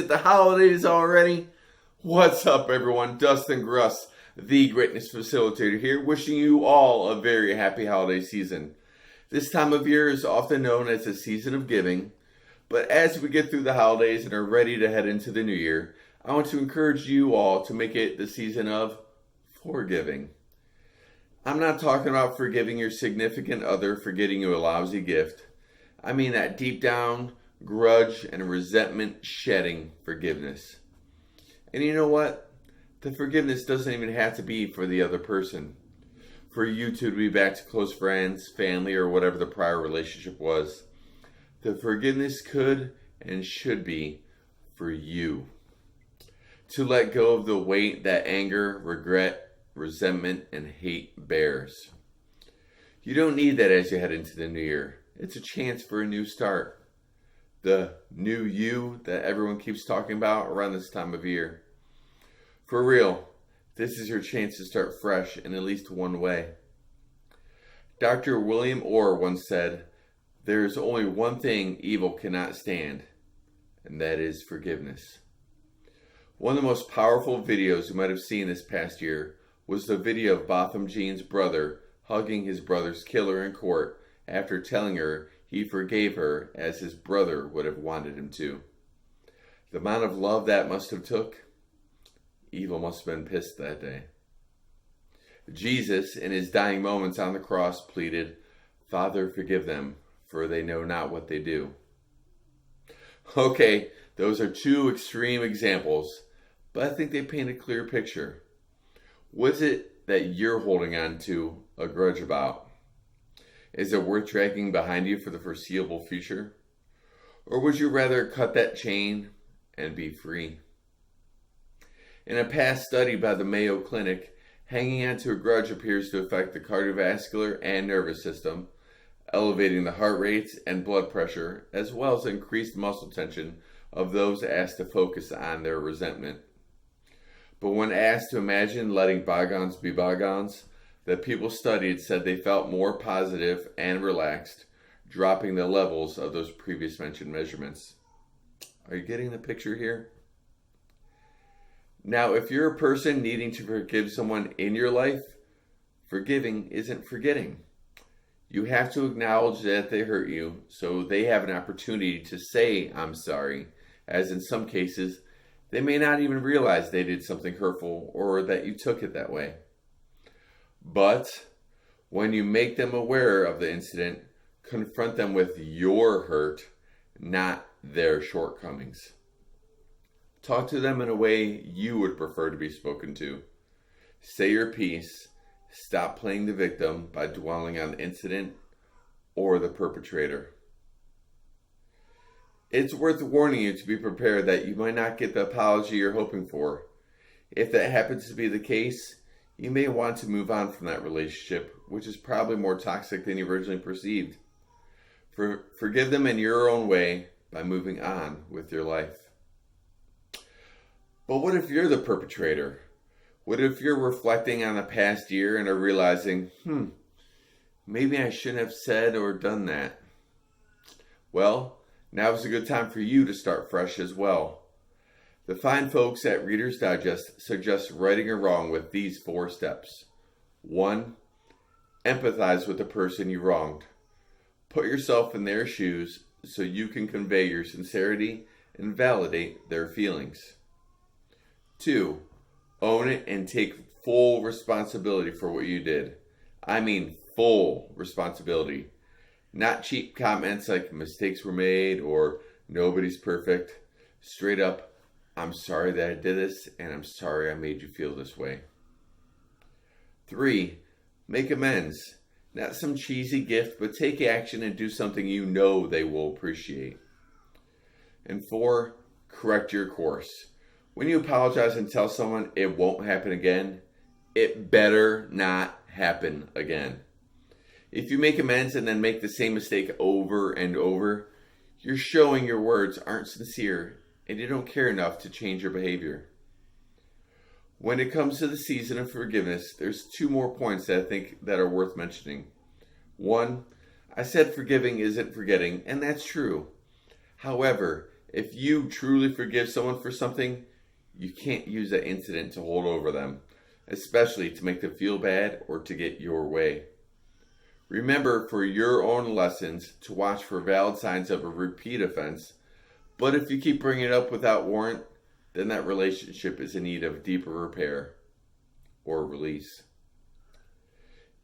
it the holidays already? What's up, everyone? Dustin, the Greatness Facilitator here, wishing you all a very happy holiday season. This time of year is often known as the season of giving, but as we get through the holidays and are ready to head into the new year, I want to encourage you all to make it the season of forgiving. I'm not talking about forgiving your significant other for getting you a lousy gift. I mean that deep down grudge and resentment shedding forgiveness. And you know what? The forgiveness doesn't even have to be for the other person. For you two to be back to close friends, family, or whatever the prior relationship was. The forgiveness could and should be for you. To let go of the weight that anger, regret, resentment, and hate bears. You don't need that as you head into the new year. It's a chance for a new start. The new you that everyone keeps talking about around this time of year. For real, this is your chance to start fresh in at least one way. Dr. William Orr once said, "There is only one thing evil cannot stand, and that is forgiveness." One of the most powerful videos you might have seen this past year was the video of Botham Jean's brother hugging his brother's killer in court after telling her he forgave her as his brother would have wanted him to. The amount of love that must have took, evil must have been pissed that day. Jesus, in his dying moments on the cross, pleaded, "Father, forgive them, for they know not what they do." Okay, those are two extreme examples, but I think they paint a clear picture. What is it that you're holding on to a grudge about? Is it worth dragging behind you for the foreseeable future? Or would you rather cut that chain and be free? In a past study by the Mayo Clinic, hanging on to a grudge appears to affect the cardiovascular and nervous system, elevating the heart rates and blood pressure, as well as increased muscle tension of those asked to focus on their resentment. But when asked to imagine letting bygones be bygones, the people studied said they felt more positive and relaxed, dropping the levels of those previous mentioned measurements. Are you getting the picture here? Now, if you're a person needing to forgive someone in your life, forgiving isn't forgetting. You have to acknowledge that they hurt you so they have an opportunity to say, "I'm sorry," as in some cases, they may not even realize they did something hurtful or that you took it that way. But when you make them aware of the incident, confront them with your hurt, not their shortcomings. Talk to them in a way you would prefer to be spoken to. Say your piece. Stop playing the victim by dwelling on the incident or the perpetrator. It's worth warning you to be prepared that you might not get the apology you're hoping for. If that happens to be the case, you may want to move on from that relationship, which is probably more toxic than you originally perceived. Forgive them in your own way by moving on with your life. But what if you're the perpetrator? What if you're reflecting on the past year and are realizing, maybe I shouldn't have said or done that? Well, now is a good time for you to start fresh as well. The fine folks at Reader's Digest suggest righting a wrong with these 4 steps. 1. Empathize with the person you wronged. Put yourself in their shoes so you can convey your sincerity and validate their feelings. 2. Own it and take full responsibility for what you did. I mean full responsibility. Not cheap comments like mistakes were made or nobody's perfect. Straight up, "I'm sorry that I did this and I'm sorry I made you feel this way." 3. Make amends. Not some cheesy gift, but take action and do something you know they will appreciate. And 4. Correct your course. When you apologize and tell someone it won't happen again, it better not happen again. If you make amends and then make the same mistake over and over, you're showing your words aren't sincere and you don't care enough to change your behavior. When it comes to the season of forgiveness, there's 2 more points that I think that are worth mentioning. 1, I said forgiving isn't forgetting, and that's true. However, If you truly forgive someone for something, you can't use that incident to hold over them, especially to make them feel bad or to get your way. Remember for your own lessons to watch for valid signs of a repeat offense, but if you keep bringing it up without warrant, then that relationship is in need of deeper repair or release.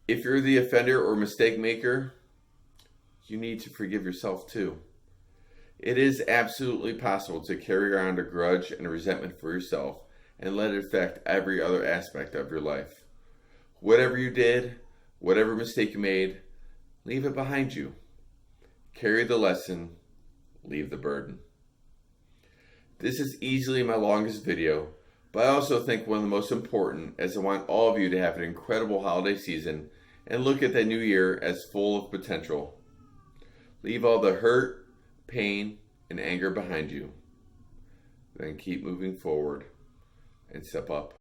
If you're the offender or mistake maker, you need to forgive yourself too. It is absolutely possible to carry around a grudge and a resentment for yourself and let it affect every other aspect of your life. Whatever you did, whatever mistake you made, leave it behind you. Carry the lesson, leave the burden. This is easily my longest video, but I also think one of the most important, as I want all of you to have an incredible holiday season and look at the new year as full of potential. Leave all the hurt, pain, and anger behind you. Then keep moving forward and step up.